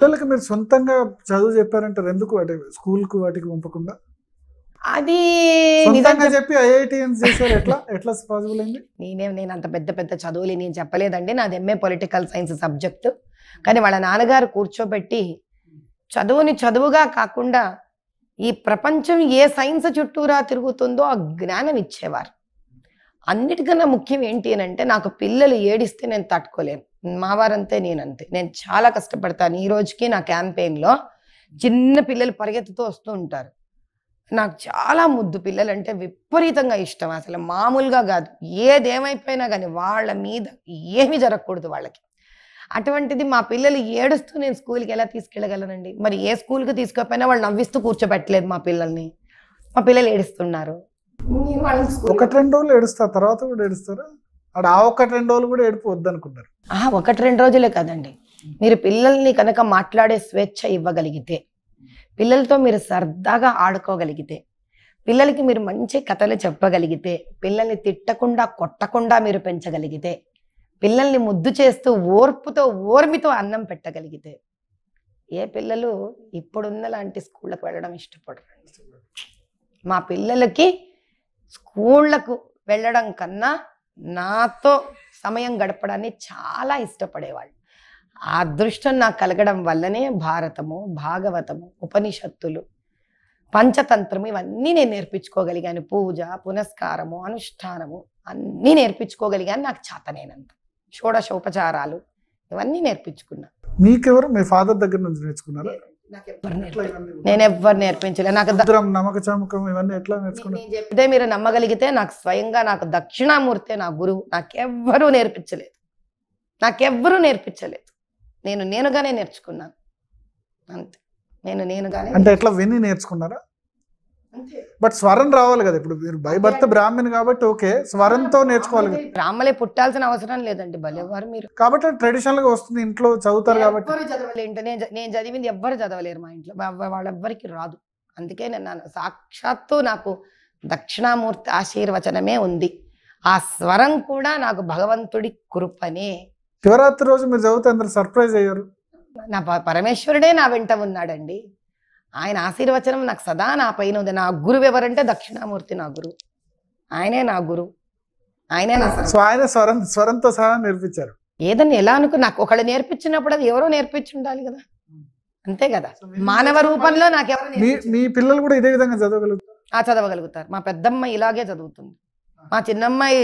పిల్లలకి మీరు సొంతంగా చదువు చెప్పారంటారు, ఎందుకు అంటే స్కూల్కు వాటికి పంపకుండా అది సొంతంగా చెప్పి ఐఐటిఎన్స్ చేశారు? ఎట్లా పాసిబుల్ అయింది? నేను అంత పెద్ద పెద్ద చదువులు నేను చెప్పలేదండి. నాది ఎంఏ పొలిటికల్ సైన్స్ సబ్జెక్టు. కానీ వాళ్ళ నాన్నగారు కూర్చోబెట్టి చదువుని చదువుగా కాకుండా ఈ ప్రపంచం ఏ సైన్స్ చుట్టూరా తిరుగుతుందో ఆ జ్ఞానం ఇచ్చేవారు. అన్నిటికన్నా ముఖ్యం ఏంటి అని అంటే, నాకు పిల్లలు ఏడిస్తే నేను తట్టుకోలేను. మా వారంతే, నేనంతే. నేను చాలా కష్టపడతాను. ఈ రోజుకి నా క్యాంపెయిన్లో చిన్న పిల్లలు పరిగెత్తుతూ వస్తూ ఉంటారు. నాకు చాలా ముద్దు పిల్లలంటే విపరీతంగా ఇష్టం. అసలు మామూలుగా కాదు. ఏదేమైపోయినా కానీ వాళ్ళ మీద ఏమీ జరగకూడదు వాళ్ళకి. అటువంటిది మా పిల్లలు ఏడుస్తూ నేను స్కూల్కి ఎలా తీసుకెళ్ళగలనండి? మరి ఏ స్కూల్కి తీసుకపోయినా వాళ్ళు నవ్విస్తూ కూర్చోబెట్టలేదు మా పిల్లల్ని. మా పిల్లలు ఏడుస్తున్నారు. ఒకటి రెండు రోజులు ఏడుస్తారు, తర్వాత కూడా ఏడుస్తారా? ఆ ఒకటి రెండు రోజులు కూడా ఏడుపు వద్దనుకుంటారు. ఒకటి రెండు రోజులే కదండి. మీరు పిల్లల్ని కనుక మాట్లాడే స్వేచ్ఛ ఇవ్వగలిగితే, పిల్లలతో మీరు సరదాగా ఆడుకోగలిగితే, పిల్లలకి మీరు మంచి కథలు చెప్పగలిగితే, పిల్లల్ని తిట్టకుండా కొట్టకుండా మీరు పెంచగలిగితే, పిల్లల్ని ముద్దు చేస్తూ ఓర్మితో అన్నం పెట్టగలిగితే, ఏ పిల్లలు ఇప్పుడున్న లాంటి స్కూళ్ళకు వెళ్ళడం ఇష్టపడరు. మా పిల్లలకి స్కూళ్ళకు వెళ్ళడం కన్నా నాతో సమయం గడపడాన్ని చాలా ఇష్టపడేవాళ్ళు. ఆ అదృష్టం నాకు కలగడం వల్లనే భారతము, భాగవతము, ఉపనిషత్తులు, పంచతంత్రము ఇవన్నీ నేను నేర్పించుకోగలిగాను. పూజ, పునస్కారము, అనుష్ఠానము అన్నీ నేర్పించుకోగలిగాను. నాకు చేతనైనంత షోడశోపచారాలు ఇవన్నీ నేర్పించుకున్నా. మీకెవరు మీ ఫాదర్ దగ్గర నుంచి నేర్చుకున్నారా? నేను ఎవ్వరు నేర్పించలే. నాకు నమ్మక చమకం ఇవన్నీ ఎట్లా నేర్చుకున్నారు? నేను చెప్తే మీరు నమ్మగలిగితే, నాకు స్వయంగా నాకు దక్షిణామూర్తే నా గురువు. నాకెవ్వరూ నేర్పించలేదు. నేనుగానే నేర్చుకున్నాను అంతే. నేనుగానే అంటే ఎట్లా విని నేర్చుకున్నారా? బట్ స్వరం రావాలి కదా. ఇప్పుడు మీరు భయభర్త బ్రాహ్మణ్ కాబట్టి ఓకే, స్వరంతో నేర్చుకోవాలి కదా. బ్రాహ్మలే పుట్టాల్సిన అవసరం లేదండి. భలేవారు మీరు. కాబట్టి ట్రెడిషనల్ గా వస్తుంది, ఇంట్లో చదువుతారు కాబట్టి. నేను చదివింది ఎవ్వరు చదవలేరు మా ఇంట్లో. వాళ్ళెవ్వరికి రాదు. అందుకే నేను సాక్షాత్తు నాకు దక్షిణామూర్తి ఆశీర్వచనమే ఉంది. ఆ స్వరం కూడా నాకు భగవంతుడి కృపనే. శివరాత్రి రోజు మీరు చదివితే అందరు సర్ప్రైజ్ అయ్యారు. నా పరమేశ్వరుడే నా వెంట ఉన్నాడండి. ఆయన ఆశీర్వచనం నాకు సదా నా పైన ఉంది. నా గురువు ఎవరంటే దక్షిణామూర్తి నా గురువు. ఆయనే నా గురువు. ఆయనే నా సో ఆయన స్వరంతో సహా నేర్పించారు. ఏదన్నా ఎలా అనుకో, నాకు ఒకళ్ళు నేర్పించినప్పుడు అది ఎవరో నేర్పించి ఉండాలి కదా. అంతే కదా. మానవ రూపంలో నాకెవరు మీ పిల్లలు కూడా ఇదే విధంగా చదవగలుగుతారు. మా పెద్దమ్మాయి ఇలాగే చదువుతుంది. మా చిన్నమ్మాయి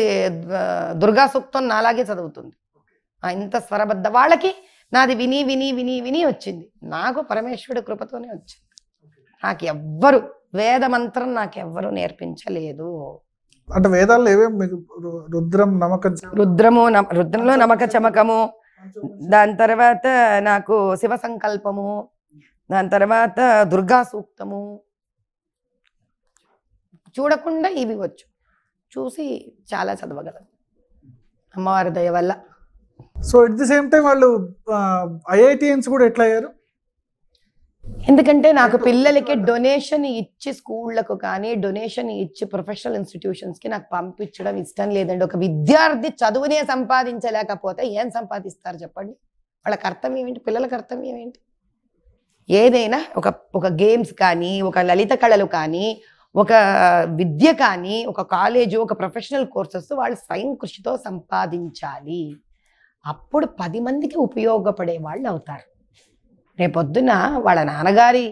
దుర్గా సూక్తం నాలాగే చదువుతుంది. ఇంత స్వరబద్ధ. వాళ్ళకి నాది విని విని విని విని వచ్చింది. నాకు పరమేశ్వరుడి కృపతోనే వచ్చింది. నాకెవ్వరు వేదమంత్రం నాకెవ్వరు నేర్పించలేదు. అంటే వేదాల్లో ఏమేమి మీకు? రుద్రంలో నమక చమకము, దాని తర్వాత నాకు శివ సంకల్పము, దాని తర్వాత దుర్గా సూక్తము. చూడకుండా ఇవి వచ్చు. చూసి చాలా చదవగలరు అమ్మవారి దయ వల్ల. So at the same time వాళ్ళు ఐఐటిఎన్స్ కూడా ఎట్లా అయ్యారు? ఎందుకంటే నాకు పిల్లలకి డొనేషన్ ఇచ్చి స్కూళ్లకు కానీ డొనేషన్ ఇచ్చి ప్రొఫెషనల్ ఇన్స్టిట్యూషన్స్కి నాకు పంపించడం ఇష్టం లేదండి. ఒక విద్యార్థి చదువునే సంపాదించలేకపోతే ఏం సంపాదిస్తారు చెప్పండి? వాళ్ళ కర్తవ్యం ఏంటి? పిల్లల కర్తవ్యం ఏంటి? ఏదైనా ఒక గేమ్స్ కానీ, ఒక లలిత కళలు కానీ, ఒక విద్య కానీ, ఒక కాలేజు, ఒక ప్రొఫెషనల్ కోర్సెస్ వాళ్ళు స్వయం కృషితో సంపాదించాలి. అప్పుడు 10 మందికి ఉపయోగపడే వాళ్ళు అవుతారు. రేపొద్దున వాళ్ళ నాన్నగారి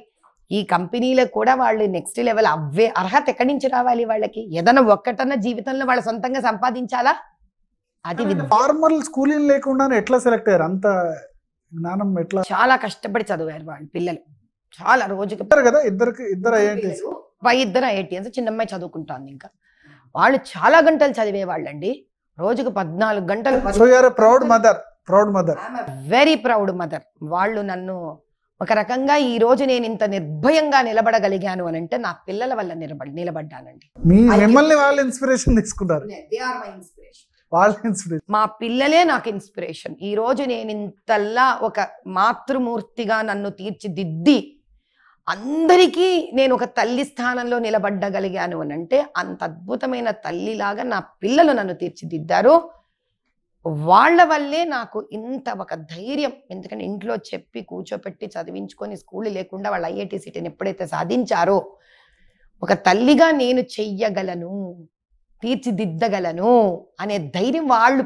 ఈ కంపెనీలకు కూడా వాళ్ళు నెక్స్ట్ లెవెల్ అవ్వే అర్హత ఎక్కడి నుంచి రావాలి? వాళ్ళకి ఏదైనా ఒక్కటన్నా జీవితంలో వాళ్ళ సొంతంగా సంపాదించాలా? అది ఫార్మల్ స్కూలింగ్ లేకుండానే ఎట్లా సెలెక్ట్ అయ్యారు? అంత జ్ఞానం ఎట్లా? చాలా కష్టపడి చదివారు వాళ్ళ పిల్లలు. చాలా రోజుకి కదా. ఇద్దరు ఐఐటిఎన్స్. చిన్నమ్మాయి చదువుకుంటాను. ఇంకా వాళ్ళు చాలా గంటలు చదివేవాళ్ళండి. రోజుకు 14 గంటలు. So you are a proud mother. Very proud mother. వాళ్ళు నన్ను ఒక రకంగా ఈ రోజు నేను ఇంత నిర్భయంగా నిలబడగలిగాను అని అంటే నా పిల్లల వల్ల నిలబడ్డానండి. మిమ్మల్ని వాళ్ళు ఇన్స్పిరేషన్ తీసుకున్నారు. మా పిల్లలే నాకు ఇన్స్పిరేషన్. ఈ రోజు నేను ఇంతల్లా ఒక మాతృమూర్తిగా నన్ను తీర్చిదిద్ది అందరికీ నేను ఒక తల్లి స్థానంలో నిలబడ్డగలిగాను అని అంటే అంత అద్భుతమైన తల్లిలాగా నా పిల్లలు నన్ను తీర్చిదిద్దారు. వాళ్ళ వల్లే నాకు ఇంత ఒక ధైర్యం, ఎందుకంటే ఇంట్లో చెప్పి కూర్చోపెట్టి చదివించుకొని స్కూల్ లేకుండా వాళ్ళు ఐఐటి సీట్ని ఎప్పుడైతే సాధించారో, ఒక తల్లిగా నేను చెయ్యగలను, తీర్చిదిద్దగలను అనే ధైర్యం వాళ్ళు